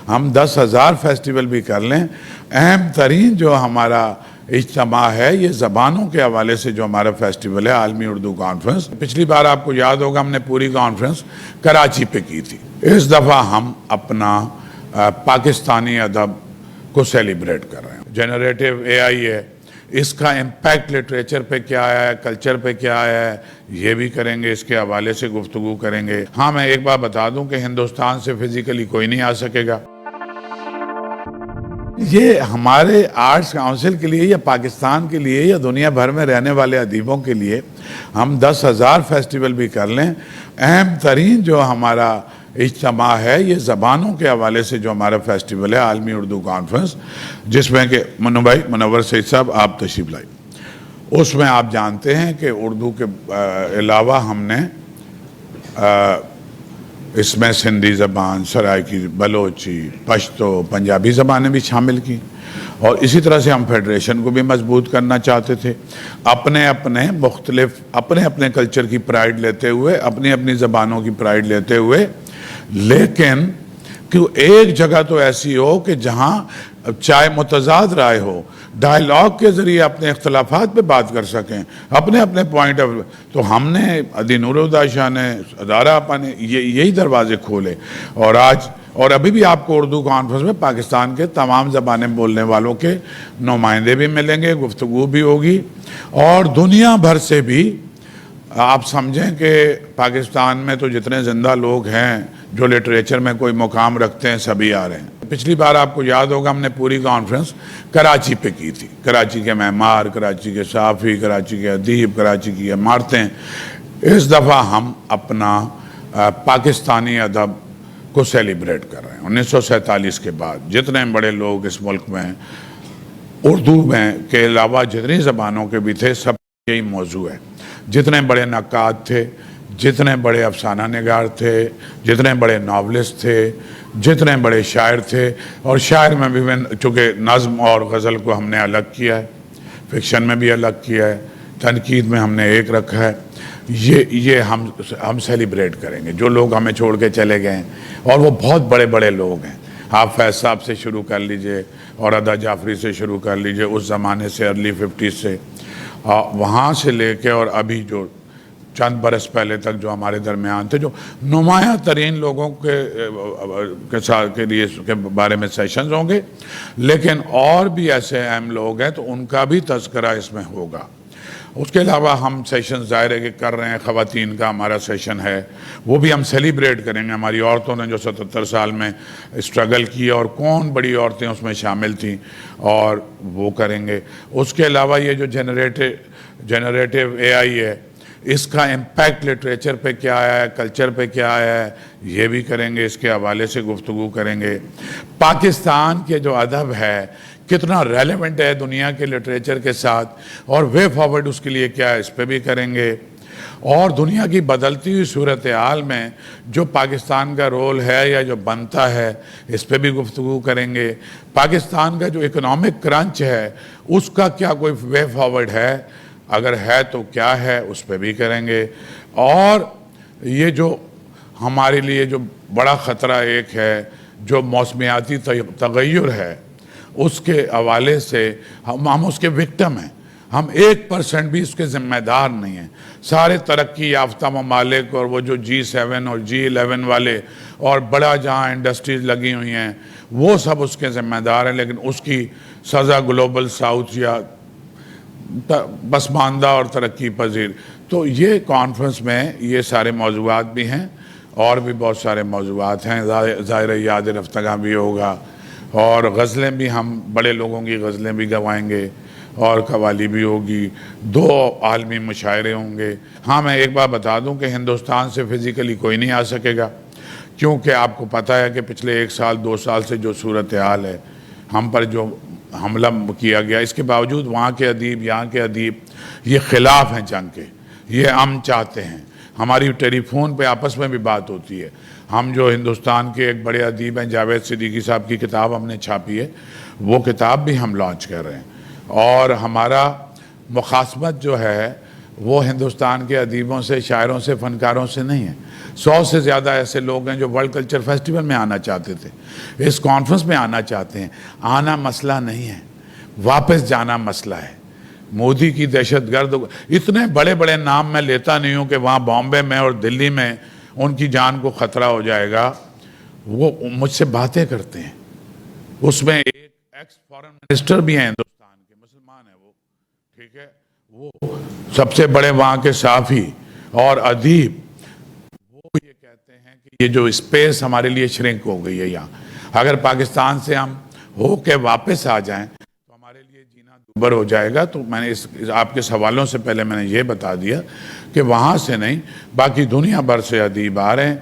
ہم 10,000 فیسٹیول بھی کر لیں، اہم ترین جو ہمارا اجتماع ہے یہ زبانوں کے حوالے سے جو ہمارا فیسٹیول ہے عالمی اردو کانفرنس۔ پچھلی بار آپ کو یاد ہوگا ہم نے پوری کانفرنس کراچی پہ کی تھی۔ اس دفعہ ہم اپنا پاکستانی ادب کو سیلیبریٹ کر رہے ہیں۔ جنریٹو اے آئی ہے، اس کا امپیکٹ لٹریچر پہ کیا ہے، کلچر پہ کیا ہے، یہ بھی کریں گے، اس کے حوالے سے گفتگو کریں گے۔ ہاں، میں ایک بات بتا دوں کہ ہندوستان سے فزیکلی کوئی نہیں آ سکے گا۔ یہ ہمارے آرٹس کاؤنسل کے لیے یا پاکستان کے لیے یا دنیا بھر میں رہنے والے ادیبوں کے لیے ہم 10,000 فیسٹیول بھی کر لیں، اہم ترین جو ہمارا اجتماع ہے یہ زبانوں کے حوالے سے جو ہمارا فیسٹیول ہے عالمی اردو کانفرنس، جس میں کہ منور سعید صاحب آپ تشریف لائیں۔ اس میں آپ جانتے ہیں کہ اردو کے علاوہ ہم نے اس میں سندھی زبان، سرائکی، بلوچی، پشتو، پنجابی زبانیں بھی شامل کی، اور اسی طرح سے ہم فیڈریشن کو بھی مضبوط کرنا چاہتے تھے، اپنے کلچر کی پرائیڈ لیتے ہوئے، اپنی زبانوں کی پرائیڈ لیتے ہوئے، لیکن کہ ایک جگہ تو ایسی ہو کہ جہاں چاہے متضاد رائے ہو، ڈائیلاگ کے ذریعے اپنے اختلافات پہ بات کر سکیں، اپنے پوائنٹ آف۔ تو ہم نے عدی نورالہدیٰ شاہ نے، ادارہ آپا نے یہی دروازے کھولے، اور ابھی بھی آپ کو اردو کانفرنس میں پاکستان کے تمام زبانیں بولنے والوں کے نمائندے بھی ملیں گے، گفتگو بھی ہوگی، اور دنیا بھر سے بھی آپ سمجھیں کہ پاکستان میں تو جتنے زندہ لوگ ہیں جو لٹریچر میں کوئی مقام رکھتے ہیں سبھی آ رہے ہیں۔ پچھلی بار آپ کو یاد ہوگا ہم نے پوری کانفرنس کراچی پہ کی تھی، کراچی کے معمار، کراچی کے صحافی، کراچی کے ادیب، کراچی کی عمارتیں۔ اس دفعہ ہم اپنا پاکستانی ادب کو سیلیبریٹ کر رہے ہیں۔ 1947 کے بعد جتنے بڑے لوگ اس ملک میں اردو میں کے علاوہ جتنی زبانوں کے بھی تھے، سب یہی موضوع ہے۔ جتنے بڑے نقاد تھے، جتنے بڑے افسانہ نگار تھے، جتنے بڑے ناولسٹ تھے، جتنے بڑے شاعر تھے، اور شاعر میں بھی چونکہ نظم اور غزل کو ہم نے الگ کیا ہے، فکشن میں بھی الگ کیا ہے، تنقید میں ہم نے ایک رکھا ہے، یہ ہم سیلیبریٹ کریں گے۔ جو لوگ ہمیں چھوڑ کے چلے گئے ہیں، اور وہ بہت بڑے بڑے لوگ ہیں، آپ فیض صاحب سے شروع کر لیجئے اور رضا جعفری سے شروع کر لیجئے، اس زمانے سے ارلی 50 سے، وہاں سے لے کے اور ابھی جو چند برس پہلے تک جو ہمارے درمیان تھے، جو نمایاں ترین لوگوں کے بارے میں سیشنز ہوں گے، لیکن اور بھی ایسے اہم لوگ ہیں تو ان کا بھی تذکرہ اس میں ہوگا۔ اس کے علاوہ ہم سیشن ظاہر ہے کہ کر رہے ہیں، خواتین کا ہمارا سیشن ہے، وہ بھی ہم سیلیبریٹ کریں گے، ہماری عورتوں نے جو 77 سال میں اسٹرگل کیا اور کون بڑی عورتیں اس میں شامل تھیں، اور وہ کریں گے۔ اس کے علاوہ یہ جو جنریٹو اے آئی ہے، اس کا امپیکٹ لٹریچر پہ کیا ہے، کلچر پہ کیا ہے، یہ بھی کریں گے، اس کے حوالے سے گفتگو کریں گے۔ پاکستان کے جو ادب ہے کتنا ریلیونٹ ہے دنیا کے لٹریچر کے ساتھ، اور وے فارورڈ اس کے لیے کیا ہے، اس پہ بھی کریں گے۔ اور دنیا کی بدلتی ہوئی صورتحال میں جو پاکستان کا رول ہے یا جو بنتا ہے، اس پہ بھی گفتگو کریں گے۔ پاکستان کا جو اکنامک کرنچ ہے، اس کا کیا کوئی وے فارورڈ ہے، اگر ہے تو کیا ہے، اس پہ بھی کریں گے۔ اور یہ جو ہمارے لیے جو بڑا خطرہ ایک ہے، جو موسمیاتی تغیر ہے، اس کے حوالے سے ہم اس کے وکٹم ہیں، ہم 1% بھی اس کے ذمہ دار نہیں ہیں۔ سارے ترقی یافتہ ممالک اور وہ جو G7 اور G11 والے اور بڑا جہاں انڈسٹریز لگی ہوئی ہیں، وہ سب اس کے ذمہ دار ہیں، لیکن اس کی سزا گلوبل ساؤتھ یا پسماندہ اور ترقی پذیر۔ تو یہ کانفرنس میں یہ سارے موضوعات بھی ہیں، اور بھی بہت سارے موضوعات ہیں، ظاہر یاد رفتگاں بھی ہوگا، اور غزلیں بھی، ہم بڑے لوگوں کی غزلیں بھی گوائیں گے، اور قوالی بھی ہوگی، 2 عالمی مشاعرے ہوں گے۔ ہاں، میں ایک بات بتا دوں کہ ہندوستان سے فزیکلی کوئی نہیں آ سکے گا، کیونکہ آپ کو پتہ ہے کہ پچھلے 1 سال 2 سال سے جو صورتحال ہے، ہم پر جو حملہ کیا گیا، اس کے باوجود وہاں کے ادیب، یہاں کے ادیب یہ خلاف ہیں جنگ کے، یہ امن چاہتے ہیں۔ ہماری ٹیلی فون پہ آپس میں بھی بات ہوتی ہے۔ ہم جو ہندوستان کے ایک بڑے ادیب ہیں، جاوید صدیقی صاحب کی کتاب ہم نے چھاپی ہے، وہ کتاب بھی ہم لانچ کر رہے ہیں، اور ہمارا مخاصمت جو ہے وہ ہندوستان کے ادیبوں سے، شاعروں سے، فنکاروں سے نہیں ہے۔ 100 سے زیادہ ایسے لوگ ہیں جو ورلڈ کلچر فیسٹیول میں آنا چاہتے تھے، اس کانفرنس میں آنا چاہتے ہیں۔ آنا مسئلہ نہیں ہے، واپس جانا مسئلہ ہے۔ مودی کی دہشت گرد، اتنے بڑے بڑے نام میں لیتا نہیں ہوں کہ وہاں بامبے میں اور دلی میں ان کی جان کو خطرہ ہو جائے گا۔ وہ مجھ سے باتیں کرتے ہیں، اس میں ایک ایکس فارن منسٹر بھی ہیں ہندوستان کے، مسلمان ہیں وہ، ٹھیک ہے، وہ سب سے بڑے وہاں کے صحافی اور ادیب، وہ یہ کہتے ہیں کہ یہ جو اسپیس ہمارے لیے شرنک ہو گئی ہے یہاں، اگر پاکستان سے ہم ہو کے واپس آ جائیں تو ہمارے لیے جینا دوبر ہو جائے گا۔ تو میں نے آپ کے سوالوں سے پہلے میں نے یہ بتا دیا کہ وہاں سے نہیں، باقی دنیا بھر سے ادیب آ رہے ہیں۔